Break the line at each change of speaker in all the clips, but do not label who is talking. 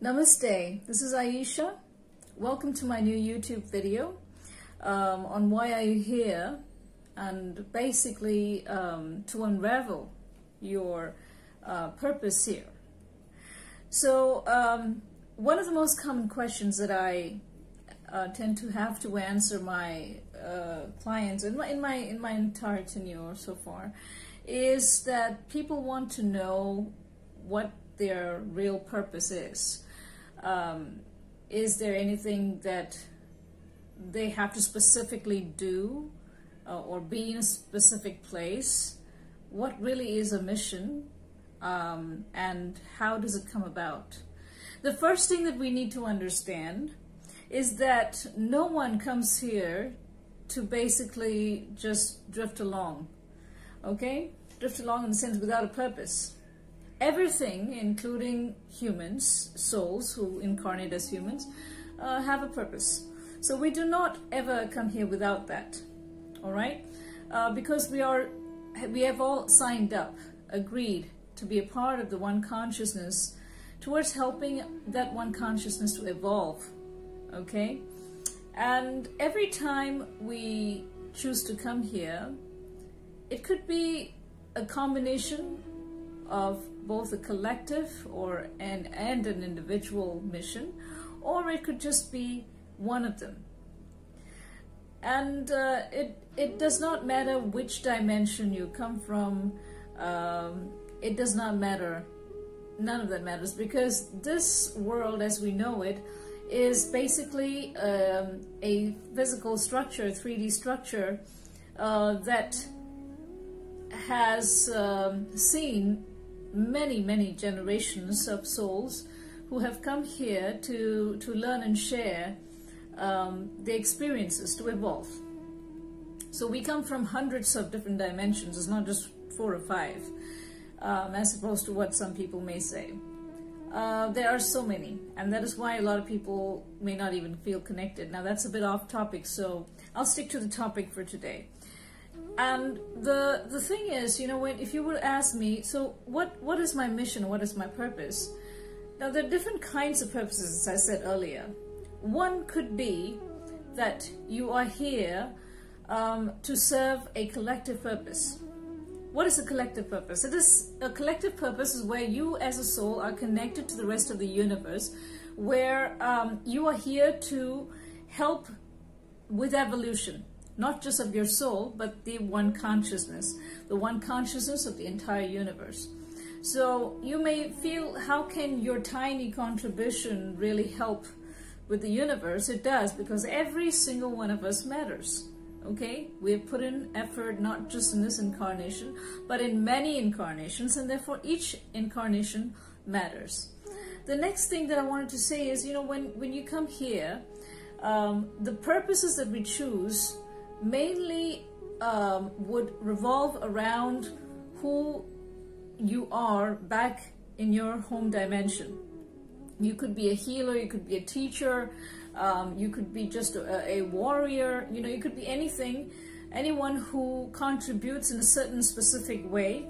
Namaste, this is Ayesha. Welcome to my new YouTube video on why are you here, and basically to unravel your purpose here. So one of the most common questions that I tend to have to answer my clients in my entire tenure so far is that people want to know what their real purpose is. Is there anything that they have to specifically do or be in a specific place? What really is a mission, and how does it come about? The first thing that we need to understand is that no one comes here to basically just drift along, okay? Drift along in the sense without a purpose. Everything, including humans, souls who incarnate as humans, have a purpose. So we do not ever come here without that, all right? Because we have all signed up, agreed to be a part of the one consciousness towards helping that one consciousness to evolve, okay? And every time we choose to come here, it could be a combination of both a collective and an individual mission, or it could just be one of them. And it does not matter which dimension you come from. It does not matter. None of that matters, because this world as we know it is basically a physical structure, a 3D structure that has seen many generations of souls who have come here to learn and share their experiences, to evolve. So we come from hundreds of different dimensions. It's not just 4 or 5, as opposed to what some people may say. There are so many, and that is why a lot of people may not even feel connected. Now that's a bit off topic, so I'll stick to the topic for today. And the thing is, you know, if you were to ask me, so what is my mission, what is my purpose? Now there are different kinds of purposes, as I said earlier. One could be that you are here to serve a collective purpose. What is a collective purpose? A collective purpose is where you as a soul are connected to the rest of the universe, where you are here to help with evolution. Not just of your soul, but the one consciousness of the entire universe. So you may feel, how can your tiny contribution really help with the universe? It does, because every single one of us matters, okay? We have put in effort, not just in this incarnation, but in many incarnations, and therefore each incarnation matters. The next thing that I wanted to say is, you know, when you come here, the purposes that we choose mainly would revolve around who you are back in your home dimension. You could be a healer, you could be a teacher, you could be just a warrior, you know, you could be anything, anyone who contributes in a certain specific way.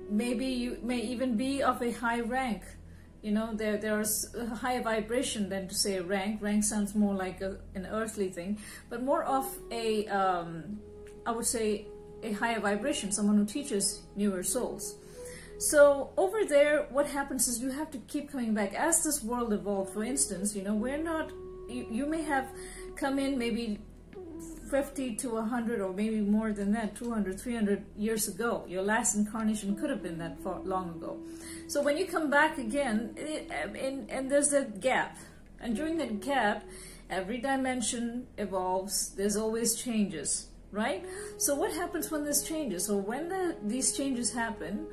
Maybe you may even be of a high rank. You know, there's a higher vibration than to say a rank. Rank sounds more like an earthly thing, but more of a, I would say, a higher vibration, someone who teaches newer souls. So over there, what happens is you have to keep coming back. As this world evolved, for instance, you know, we're not, you may have come in maybe 50 to 100 or maybe more than that, 200, 300 years ago. Your last incarnation could have been that far long ago. So when you come back again, and there's that gap, and during that gap, every dimension evolves. There's always changes, right? So what happens when there's changes? So when these changes happen,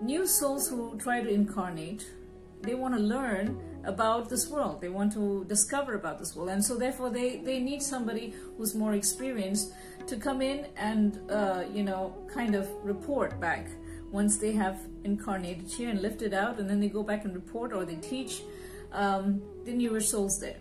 new souls who try to incarnate, they want to learn about this world. They want to discover about this world. And so therefore they need somebody who's more experienced to come in and, you know, kind of report back once they have incarnated here and lifted out, and then they go back and report, or they teach the newer souls there.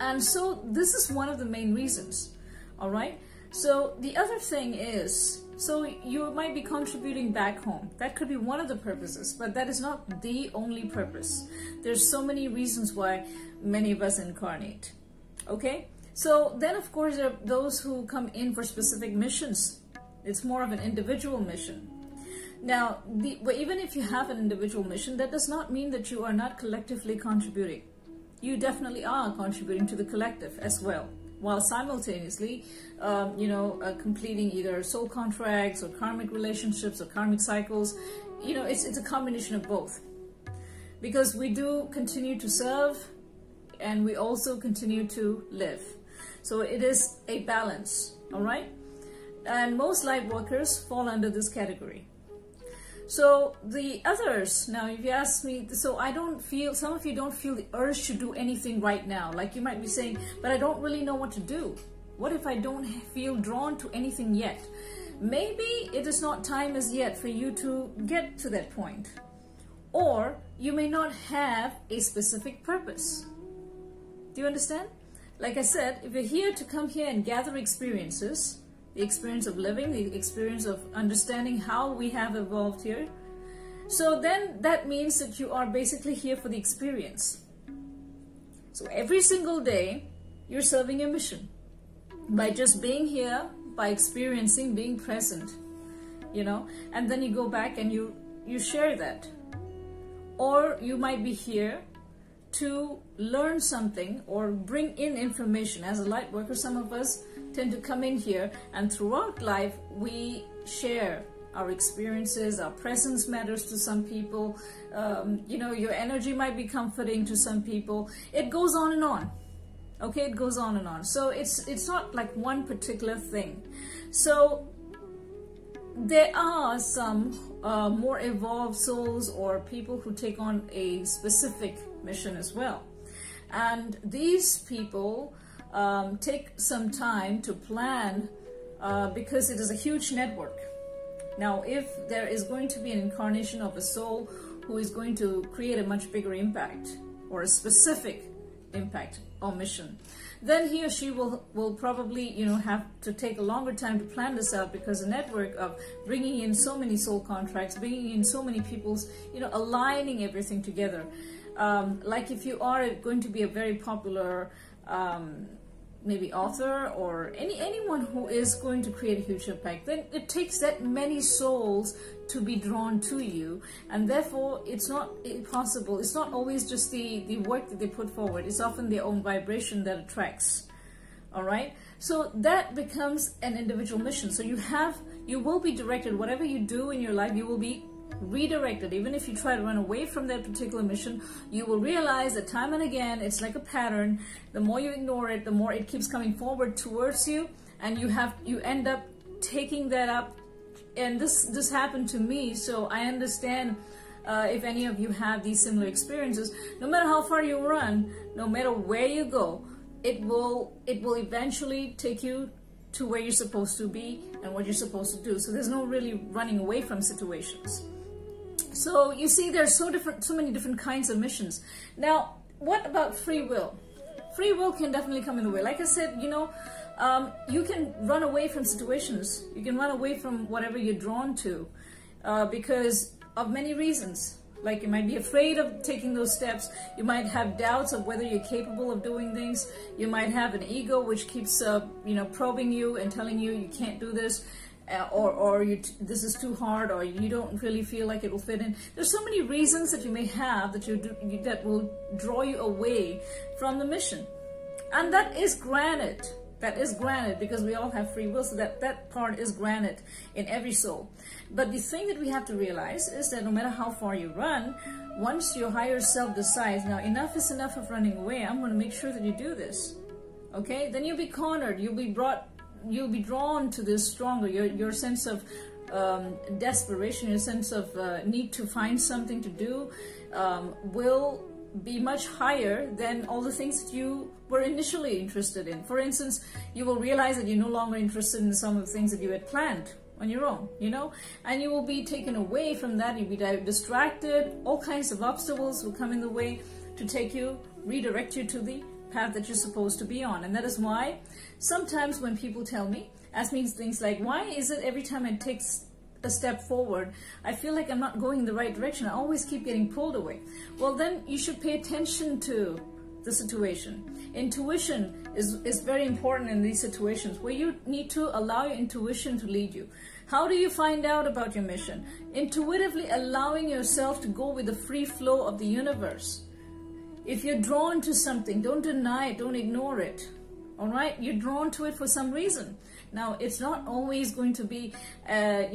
And so this is one of the main reasons, all right? So the other thing is, So you might be contributing back home. That could be one of the purposes, but that is not the only purpose. There's so many reasons why many of us incarnate. Okay? So then, of course, there are those who come in for specific missions. It's more of an individual mission. Now, even if you have an individual mission, that does not mean that you are not collectively contributing. You definitely are contributing to the collective as well, while simultaneously, completing either soul contracts or karmic relationships or karmic cycles. It's a combination of both. Because we do continue to serve and we also continue to live. So it is a balance, all right? And most light workers fall under this category. So the others, now if you ask me, so I don't feel, some of you don't feel the urge to do anything right now. Like you might be saying, but I don't really know what to do. What if I don't feel drawn to anything yet? Maybe it is not time as yet for you to get to that point. Or you may not have a specific purpose. Do you understand? Like I said, if you're here to come here and gather experiences, the experience of living, the experience of understanding how we have evolved here. So then that means that you are basically here for the experience. So every single day, you're serving a mission. By just being here, by experiencing, being present, and then you go back and you share that. Or you might be here to learn something or bring in information. As a light worker, some of us tend to come in here, and throughout life we share our experiences. Our presence matters to some people. Your energy might be comforting to some people. It goes on and on. Okay, it goes on and on. So it's not like one particular thing. So there are some more evolved souls or people who take on a specific mission as well. And these people take some time to plan because it is a huge network. Now, if there is going to be an incarnation of a soul who is going to create a much bigger impact or a specific impact or mission, then he or she will probably have to take a longer time to plan this out, because the network of bringing in so many soul contracts, bringing in so many people's, aligning everything together. Like if you are going to be a very popular maybe author or anyone who is going to create a huge impact, then it takes that many souls to be drawn to you, and therefore it's not possible. It's not always just the work that they put forward. It's often their own vibration that attracts. All right, so that becomes an individual mission. So you will be directed. Whatever you do in your life, you will be redirected. Even if you try to run away from that particular mission, you will realize that time and again it's like a pattern. The more you ignore it, the more it keeps coming forward towards you, and you end up taking that up. And this happened to me, so I understand if any of you have these similar experiences. No matter how far you run, no matter where you go, it will eventually take you to where you're supposed to be and what you're supposed to do. So there's no really running away from situations. So you see, there's so many different kinds of missions. Now, what about free will? Free will can definitely come in the way. Like I said, you can run away from situations. You can run away from whatever you're drawn to because of many reasons. Like you might be afraid of taking those steps. You might have doubts of whether you're capable of doing things. You might have an ego which keeps, probing you and telling you you can't do this, or this is too hard, or you don't really feel like it will fit in. There's so many reasons that you may have that will draw you away from the mission, and that is granted. That is granted because we all have free will, so that part is granted in every soul. But the thing that we have to realize is that no matter how far you run, once your higher self decides, now enough is enough of running away, I'm going to make sure that you do this, okay? Then you'll be cornered, you'll be drawn to this stronger. Your sense of desperation, your sense of need to find something to do will be much higher than all the things that you were initially interested in. For instance, you will realize that you're no longer interested in some of the things that you had planned on your own, and you will be taken away from that. You'll be distracted. All kinds of obstacles will come in the way to redirect you to the path that you're supposed to be on. And that is why sometimes when people tell me, Ask me things like, why is it every time I take a step forward, I feel like I'm not going in the right direction? I always keep getting pulled away. Well, then you should pay attention to the situation. Intuition is very important in these situations where you need to allow your intuition to lead you. How do you find out about your mission? Intuitively allowing yourself to go with the free flow of the universe. If you're drawn to something, don't deny it, don't ignore it. All right, you're drawn to it for some reason. Now, it's not always going to be, a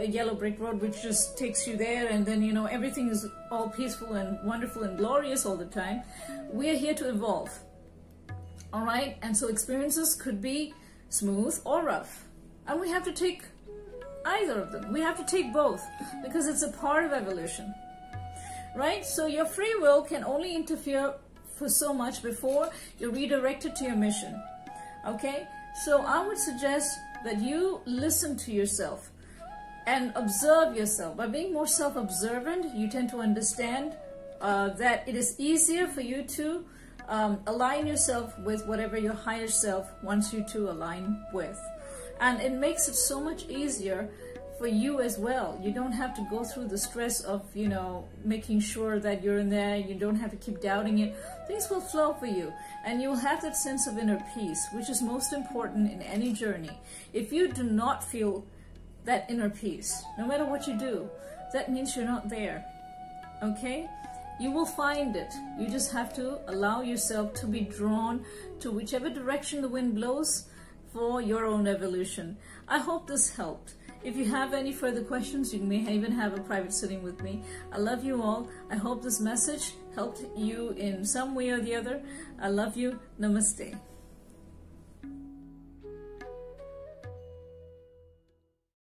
yellow brick road which just takes you there, and then, everything is all peaceful and wonderful and glorious all the time. We are here to evolve. All right, and so experiences could be smooth or rough, and we have to take either of them. We have to take both because it's a part of evolution, right? So your free will can only interfere for so much before you're redirected to your mission. Okay, so I would suggest that you listen to yourself and observe yourself. By being more self-observant, you tend to understand that it is easier for you to align yourself with whatever your higher self wants you to align with. And it makes it so much easier for you as well. You don't have to go through the stress of, making sure that you're in there. You don't have to keep doubting it. Things will flow for you, and you will have that sense of inner peace, which is most important in any journey. If you do not feel that inner peace, no matter what you do, that means you're not there. Okay? You will find it. You just have to allow yourself to be drawn to whichever direction the wind blows for your own evolution. I hope this helped. If you have any further questions, you may even have a private sitting with me. I love you all. I hope this message helped you in some way or the other. I love you. Namaste.